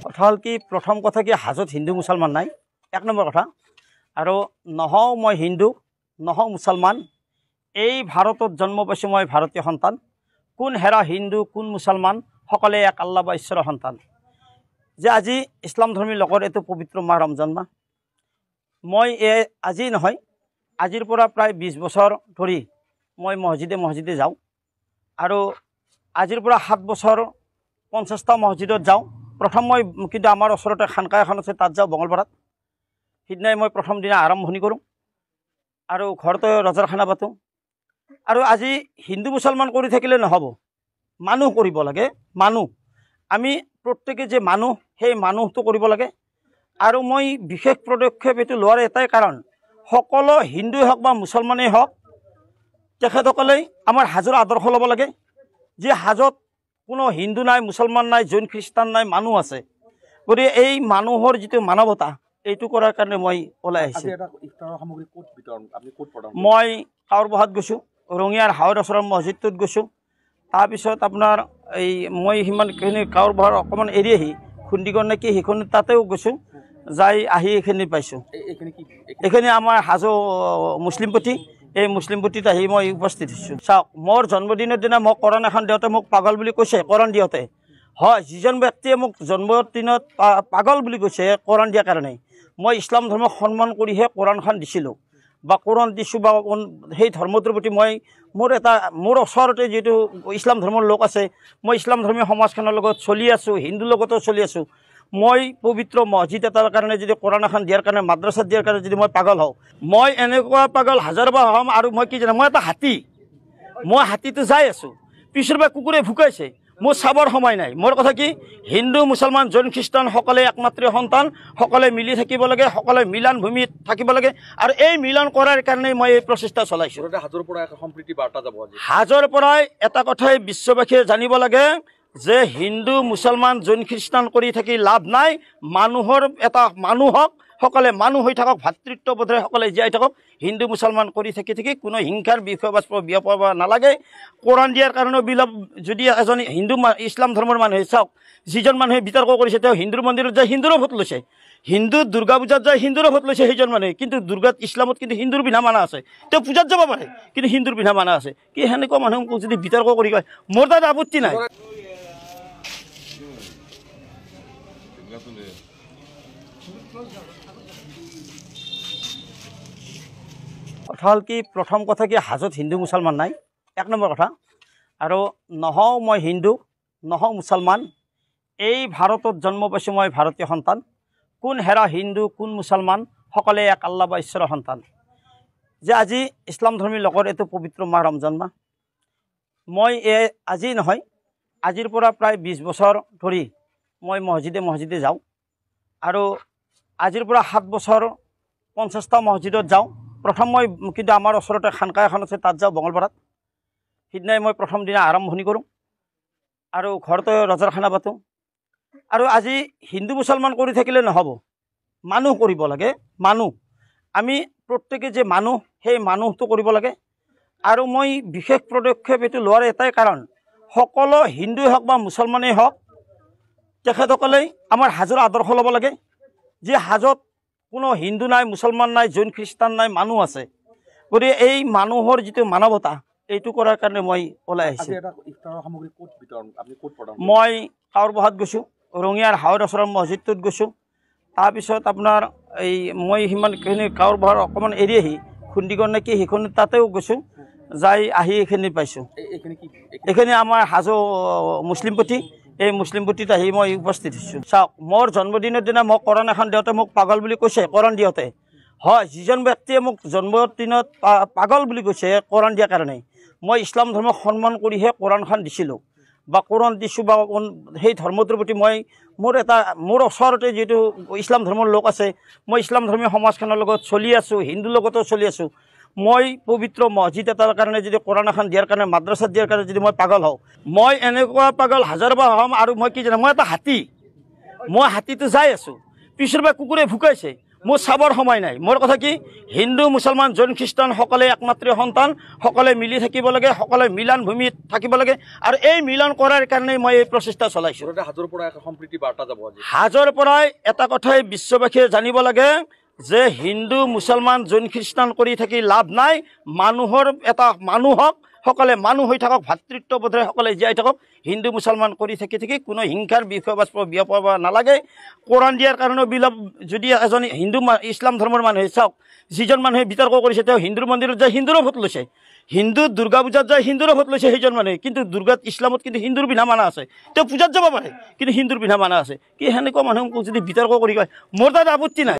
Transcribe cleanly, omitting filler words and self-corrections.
কথা হল কি প্রথম কথা কি হাজত হিন্দু মুসলমান নাই এক নম্বর কথা আর নহও মই হিন্দু নহও মুসলমান এই ভারতত জন্ম পাইছোঁ মই ভারতীয় সন্তান কোন হেরা হিন্দু কোন মুসলমান সকলে এক আল্লাহ বা ঈশ্বৰৰ সন্তান যে আজি ইসলাম ধৰ্মীৰ লগৰ এইটো পবিত্ৰ মাহ ৰমজান মাহ মই আজি নহয় আজিৰ পৰা প্ৰায় 20 বছৰ ধৰি মই মছজিদে যাওঁ আৰু আজিৰ পৰা 7 বছৰ 50টা মছজিদত যাওঁ প্ৰথম মই কিন্তু আমাৰ ওচৰতে খানকা এখন আছে তাত যাওঁ বঙলপাৰাত সিদিনাই মই প্ৰথম দিনা আৰম্ভণি কৰোঁ আৰু ঘৰতে ৰজাৰ খানা পাতোঁ আৰু আজি হিন্দু মুছলমান কৰি থাকিলে নহ'ব মানুহ কৰিব লাগে মানুহ আমি প্ৰত্যেকে যে মানুহ সেই মানুহটো কৰিব লাগে আৰু মই বিশেষ পদক্ষেপ এইটো লোৱাৰ এটাই কাৰণ সকলো হিন্দুই হওক বা মুছলমানেই হওক তেখেতসকলে আমাৰ হাজৰ আদৰ্শ ল'ব লাগে যে হাজত কোনো হিন্দু নাই মুছলমান নাই জৈন খ্ৰীষ্টান নাই মানুহ আছে গতিকে এই মানুহৰ যিটো মানৱতা এইটো কৰাৰ কাৰণে মই ওলাই আহিছোঁ মই কাউৰবহাত গৈছোঁ ৰঙিয়াৰ হাৱৰ ওচৰৰ মছজিদটোত গৈছোঁ তাৰপিছত আপোনাৰ এই মই সিমানখিনি কাউৰবহাৰ অকণমান এৰি আহি খুন্দিগড় নেকি সেইখন তাতেও গৈছোঁ যাই আহি এইখিনি পাইছোঁ এইখিনি আমাৰ হাজো মুছলিমপট্টি এই মুছলিমপট্টিত আহি মই উপস্থিত হৈছোঁ চাওক মোৰ জন্মদিনৰ দিনা মোক কৰণ এখন দিওঁতে মোক পাগল বুলি কৈছে কৰণ দিওঁতে হয় যিজন ব্যক্তিয়ে মোক জন্মদিনত পাগল বুলি কৈছে কৰণ দিয়াৰ কাৰণে মই ইছলাম ধৰ্মক সন্মান কৰিহে কোৰাণখন দিছিলোঁ বা কোৰাণ দিছোঁ বা সেই ধৰ্মটোৰ প্ৰতি মই মোৰ ওচৰতে যিটো ইছলাম ধৰ্মৰ লোক আছে মই ইছলাম ধৰ্মীয় সমাজখনৰ লগত চলি আছোঁ হিন্দুৰ লগতো চলি আছোঁ মই পবিত্ৰ মছজিদ এটাৰ কাৰণে যদি কোৰাণ এখন দিয়াৰ কাৰণে মাদ্ৰাছাত দিয়াৰ কাৰণে যদি মই পাগল হওঁ মই এনেকুৱা পাগল হাজাৰবাৰ হ'ম আৰু মই কি জানো মই এটা হাতী মই হাতীটো যাই আছোঁ পিছৰ পৰা কুকুৰে ভুকাইছে মোৰ চাবৰ সময় নাই মোৰ কথা কি হিন্দু মুছলমান জৈন খ্ৰীষ্টান সকলে একমাত্ৰ সন্তান সকলে মিলি থাকিব লাগে সকলে মিলন ভূমিত থাকিব লাগে আৰু এই মিলন কৰাৰ কাৰণে মই এই প্ৰচেষ্টা চলাইছোঁ হাজৰ পৰাই এটা কথাই বিশ্ববাসীয়ে জানিব লাগে যে হিন্দু মুছলমান জৈন খ্ৰীষ্টান কৰি থাকি লাভ নাই মানুহৰ এটা মানুহক সকলে মানুহ হৈ থাকক ভাতৃত্ববোধেৰে সকলে জীয়াই থাকক হিন্দু মুছলমান কৰি থাকি কোনো হিংসাৰ বিষয়বস্তু বিয়পাব নালাগে কোৰাণ দিয়াৰ কাৰণে বিলপ যদি এজন হিন্দু ইছলাম ধৰ্মৰ মানুহে চাওক যিজন মানুহে বিতৰ্ক কৰিছে তেওঁ হিন্দুৰ মন্দিৰত যায় হিন্দুৰো ভোট লৈছে হিন্দু দুৰ্গা পূজাত যায় হিন্দুৰো ভোট লৈছে সেইজন মানুহে কিন্তু দুৰ্গাত ইছলামত কিন্তু হিন্দুৰ বিনা মানা আছে তেওঁ পূজাত যাব পাৰে কিন্তু হিন্দুৰ বিনা মানা আছে কি সেনেকুৱা মানুহক যদি বিতৰ্ক কৰি কয় মোৰ তাত আপত্তি নাই কথা হল কি প্ৰথম কথা কি হাজত হিন্দু মুছলমান নাই এক নম্বৰ কথা আৰু নহও মই হিন্দু নহও মুছলমান এই ভাৰতত জন্ম পাইছোঁ মই ভাৰতীয় সন্তান কোন হেৰা হিন্দু কোন মুছলমান সকলে এক আল্লাহ বা ঈশ্বৰৰ সন্তান যে আজি ইছলাম ধৰ্মীৰ লগৰ এইটো পবিত্ৰ মাহ ৰমজান মাহ মই আজি নহয় আজিৰ পৰা প্ৰায় 20 বছৰ ধৰি মই মছজিদে যাওঁ আৰু আজিৰ পৰা 7 বছৰ 50টা মছজিদত যাওঁ প্ৰথম মই কিন্তু আমাৰ ওচৰতে খানকা এখন আছে তাত যাওঁ বঙলপাৰাত সিদিনাই মই প্ৰথম দিনা আৰম্ভণি কৰোঁ আৰু ঘৰতে ৰজাৰ খানা পাতোঁ আৰু আজি হিন্দু মুছলমান কৰি থাকিলে নহ'ব মানুহ কৰিব লাগে মানুহ আমি প্ৰত্যেকে যে মানুহ সেই মানুহটো কৰিব লাগে আৰু মই বিশেষ পদক্ষেপ এইটো লোৱাৰ এটাই কাৰণ সকলো হিন্দুই হওক বা মুছলমানেই হওক তেখেতসকলে আমাৰ হাজৰ আদৰ্শ ল'ব লাগে যে হাজত কোনো হিন্দু নাই মুছলমান নাই জৈন খ্ৰীষ্টান নাই মানুহ আছে গতিকে এই মানুহৰ যিটো মানৱতা এইটো কৰাৰ কাৰণে মই ওলাই আহিছোঁ মই কাউৰবহাত গৈছোঁ ৰঙিয়াৰ হাৱৰ ওচৰৰ মছজিদটোত গৈছোঁ তাৰপিছত আপোনাৰ এই মই সিমানখিনি কাউৰবহাৰ অকণমান এৰি আহি খুন্দিগড় নেকি সেইখন তাতেও গৈছোঁ যাই আহি এইখিনি পাইছোঁ এইখিনি আমাৰ হাজো মুছলিমপট্টি এই মুছলিমপট্টিত আহি মই উপস্থিত হৈছোঁ চাওক মোৰ জন্মদিনৰ দিনা মোক কৰণ এখন দিওঁতে মোক পাগল বুলি কৈছে কৰণ দিওঁতে হয় যিজন ব্যক্তিয়ে মোক জন্মদিনত পাগল বুলি কৈছে কোৰাণ দিয়াৰ কাৰণে মই ইছলাম ধৰ্মক সন্মান কৰিহে কোৰাণখন দিছিলোঁ বা কোৰাণ দিছোঁ বা সেই ধৰ্মটোৰ প্ৰতি মোৰ ওচৰতে যিটো ইছলাম ধৰ্মৰ লোক আছে মই ইছলাম ধৰ্মীয় সমাজখনৰ লগত চলি আছোঁ হিন্দুৰ লগতো চলি আছোঁ মই পবিত্ৰ মছজিদ এটাৰ কাৰণে যদি কোৰাণ এখন দিয়াৰ কাৰণে মাদ্ৰাছাত দিয়াৰ কাৰণে যদি মই পাগল হওঁ মই এনেকুৱা পাগল হাজাৰবাৰ হ'ম আৰু মই কি জানো মই এটা হাতী মই হাতীটো যাই আছোঁ পিছৰ পৰা কুকুৰে ভুকাইছে মোৰ চাবৰ সময় নাই। মোৰ কথা কি, হিন্দু মুছলমান জৈন খ্ৰীষ্টান সকলে একমাত্ৰ সন্তান, সকলে মিলি থাকিব লাগে, সকলে মিলন ভূমিত থাকিব লাগে। আৰু এই মিলন কৰাৰ কাৰণে মই এই প্ৰচেষ্টা চলাইছোঁ। হাজোৰ পৰা এক সম্প্ৰীতি বাৰ্তা যাব আজি। হাজোৰ পৰাই এটা কথাই বিশ্ববাসীয়ে জানিব লাগে যে হিন্দু মুছলমান জৈন খ্ৰীষ্টান কৰি থাকি লাভ নাই। মানুহৰ এটা মানুহক সকলে মানুহ হৈ থাকক, ভাতৃত্ববোধেৰে সকলে জীয়াই থাকক। হিন্দু মুছলমান কৰি থাকি কোনো হিংসাৰ বিষয়বস্ত বিয়পাব নালাগে। কোৰাণ দিয়াৰ কাৰণে যদি এজন হিন্দু ইছলাম ধৰ্মৰ মানুহে চাওক, যিজন মানুহে বিতৰ্ক কৰিছে তেওঁ হিন্দুৰ মন্দিৰত যায় হিন্দুৰো ভোট লৈছে, হিন্দু দুৰ্গা পূজাত যায় হিন্দুৰো ভোট লৈছে সেইজন মানুহে। কিন্তু দুৰ্গাত ইছলামত কিন্তু হিন্দুৰ পিন্ধা মানা আছে। তেওঁ পূজাত যাব পাৰে কিন্তু হিন্দুৰ পিন্ধা মানা আছে। কি সেনেকুৱা মানুহক যদি বিতৰ্ক কৰি কয়, মোৰ তাত আপত্তি নাই।